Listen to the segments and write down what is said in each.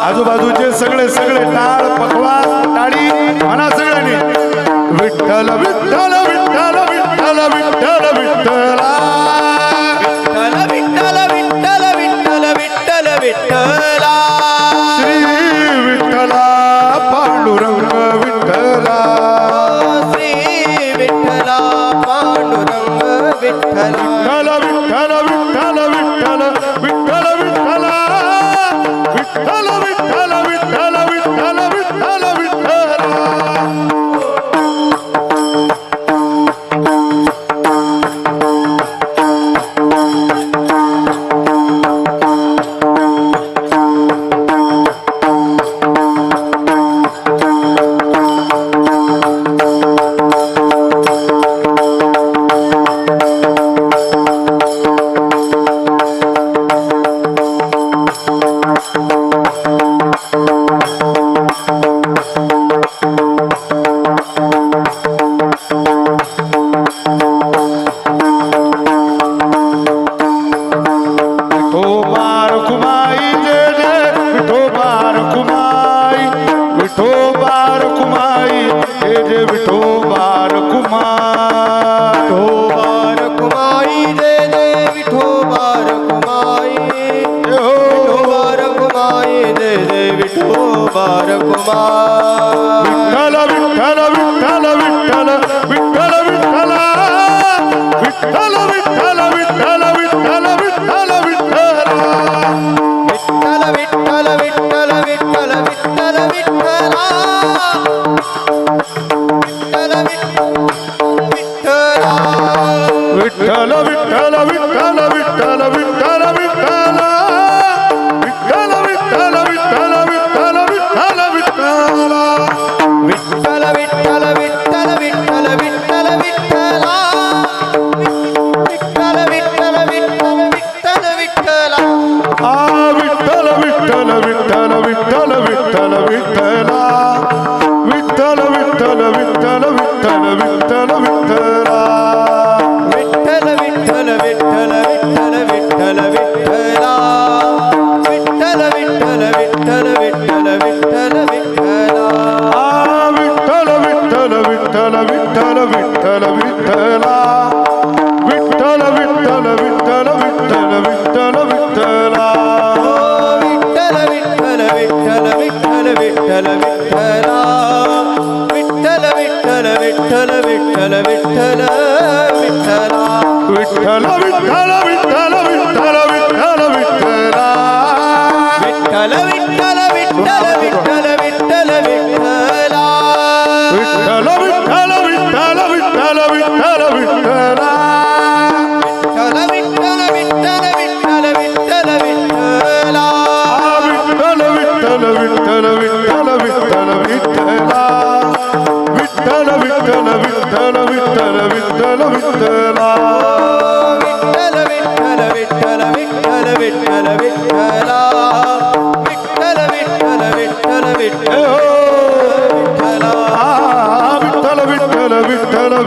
आजूबाजूचे सगळे सगळे टाळ पकवान टाळी म्हणा सगळ्यांनी विठ्ठल विठ्ठल विठ्ठल विठ्ठल विठ्ठल विठ्ठला विठ्ठल विठ्ठल विठ्ठल विठ्ठल विठ्ठल विठ्ठला श्री विठ्ठला पांडुरंग विठ्ठला श्री विठ्ठला पांडुरंग विठ्ठला विठ्ठल विठ्ठल विठ्ठल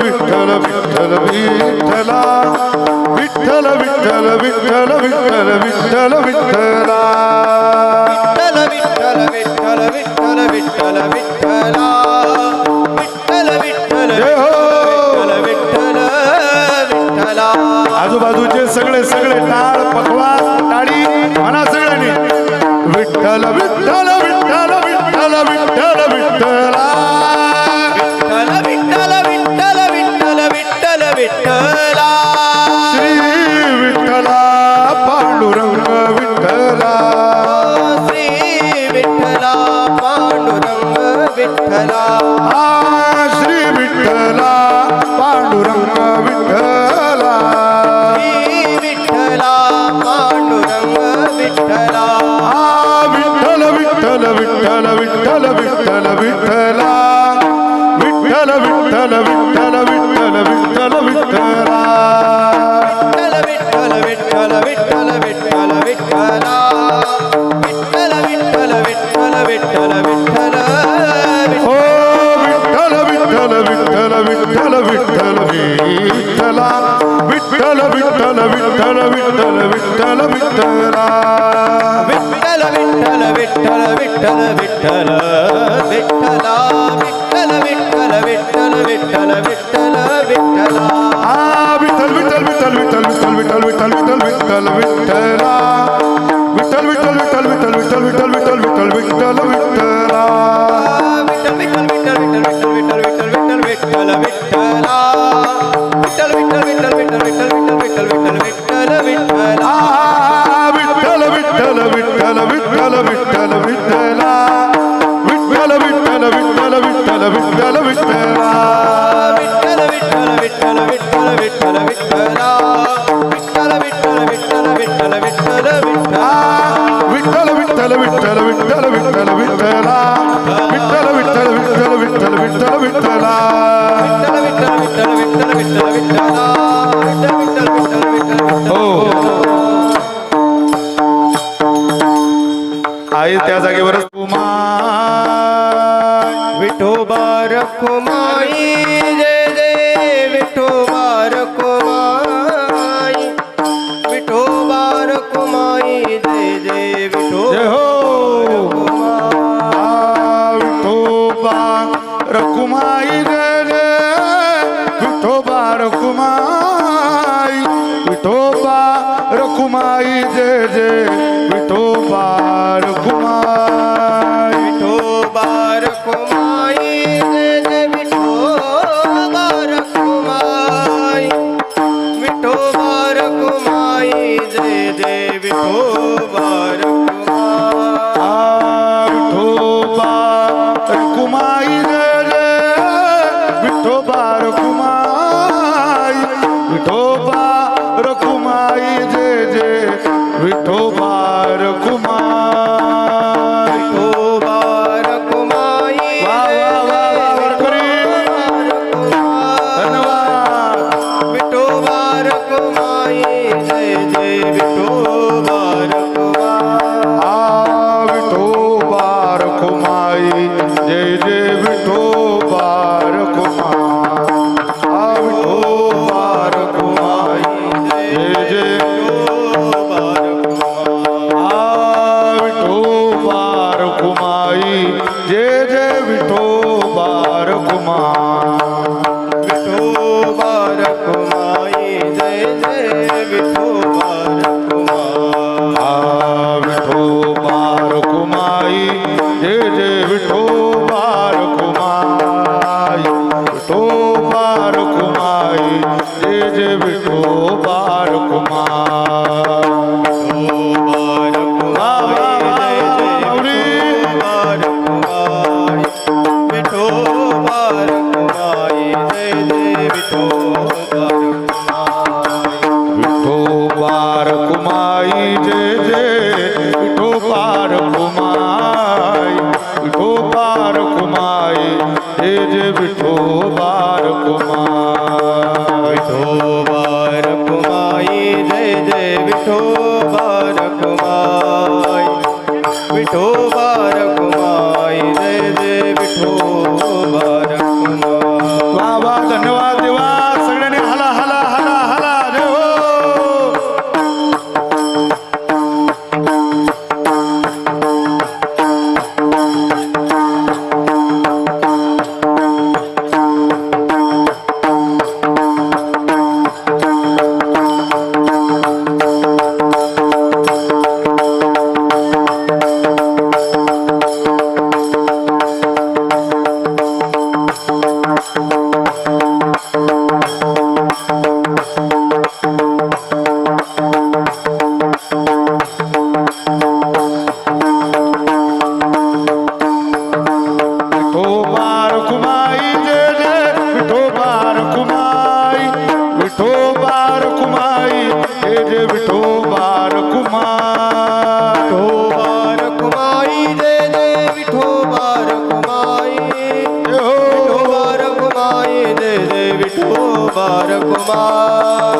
विठ्ठल विठ्ठला विठ्ठल विठ्ठल विठ्ठल विठ्ठल विठ्ठल विठ्ठला आजूबाजूचे सगळे सगळे टाळ पकवान टाळी म्हणा सगळ्यांनी विठ्ठल विठ्ठल विठ्ठल विठ्ठल विठ्ठल विठ्ठला विठ्ठल विठ्ठल विठ्ठल विठ्ठल विठ्ठला श्री विठ्ठला पांडुरंग विठ्ठला श्री विठ्ठला पांडुरंग विठ्ठला श्री विठ्ठला पांडुरंग विठ्ठला विठ्ठला विठ्ठल विठ्ठल विठ्ठल विठ्ठल विठ्ठल विठ्ठला विठ्ठल विठ्ठल विठ्ठल विठ्ठल विठ्ठल विठ्ठला विठ्ठल विठ्ठल विठ्ठल विठ्ठल विठ्ठला विठ्ठल विठ्ठल विठ्ठल विठ्ठल विठ्ठल ओ विठ्ठल विठ्ठल विठ्ठल विठ्ठल विठ्ठल विठ्ठला विठ्ठल विठ्ठल विठ्ठल विठ्ठल विठ्ठल विठ्ठला विठ्ठल विठ्ठल विठ्ठल विठ्ठल विठ्ठल विठ्ठला विठ्ठल विठ्ठल विठ्ठल विठ्ठल विठ्ठल विठ्ठला हा विठ्ठल विठ्ठल विठ्ठल विठ्ठल विठ्ठल विठ्ठल विठ्ठल विठ्ठल विठ्ठल विठ्ठला विठ्ठल विठ्ठल विठ्ठल विठ्ठल विठ्ठल विठ्ठल विठ्ठल विठ्ठल विठ्ठल विठ्ठला विठ्ठल विठ्ठल विठ्ठल विठ्ठल विठ्ठल विठ्ठल विठ्ठल विठ्ठल विठ्ठला विठ्ठल विठ्ठल विठ्ठल विठ्ठल विठ्ठल विठ्ठल विठ्ठल विठ्ठल विठ्ठला हा विठ्ठल विठ्ठल विठ्ठल विठ्ठल विठ्ठल विठ्ठला विठ्ठल विठ्ठल विठ्ठल विठ्ठल विठ्ठल विठ्ठला विठ्ठल विठ्ठल विठ्ठल विठ्ठल विठ्ठल विठ्ठला विठ्ठल विठ्ठल विठ्ठल विठ्ठल विठ्ठल विठ्ठला विठ्ठल विठ्ठल विठ्ठल विठ्ठल विठ्ठल विठ्ठला विठ्ठल विठ्ठल विठ्ठल विठ्ठल विठ्ठल विठ्ठला विठ्ठल विठ्ठल विठ्ठल विठ्ठल विठ्ठल विठ्ठला विठ्ठल विठ्ठल विठ्ठल विठ्ठल हो आई त्या जागेवरच कुमार विठोबा रखुमाई जय जय विठोबा रखुमाई विठोबा रखुमाई जय जय जय हो विठोबा रखुमाई जय जय विठोबा रखुमाई विठोबा रखुमाई जय जय विठोबा रखुमाई विठोबा रखुमाई जय जय विठोबा रखुमाई विठोबा रखुमाई जय जय विठोबा रखुमाई विठोबा रखुमाई जय जय विठोबा रखुमाई विठोबा रखुमाई जय जय विठोबा रखुमाई विठोबा रखुमाई वा वा वा वा वारकरी धन्यवाद विठोबा रखुमाई जय जय विठोबा रखुमाई विठोबा रखुमाई जय जय विठोबा रखुमाई विठोबा रखुमाई जय जय विठोबा रखुमाई जय जय विठोबा रखुमाई विठोबा रखुमाई जय जय विठोबा रखुमाई विठोबा रखुमाई जय जय विठोबा रखुमाई विठोबा रखुमाई जय जय विठोबा रखुमाई जय जय विठोबा रखुमाई विठोबा रखुमाई जय जय विठोबा रखुमाई विठोबा रखुमाई जय जय विठोबा रखुमाई विठोबा रखुमाई जय जय विठोबा रखुमाई वा वा धन्यवाद देवा सगळ्यांनी हला हला हला हला जय हो विठोबा रखुमाई जय जय विठोबा रखुमाई विठोबा रखुमाई जय जय विठोबा रखुमाई विठोबा रखुमाई जय जय विठोबा रखुमाई जय हो विठोबा रखुमाई जय जय विठोबा रखुमाई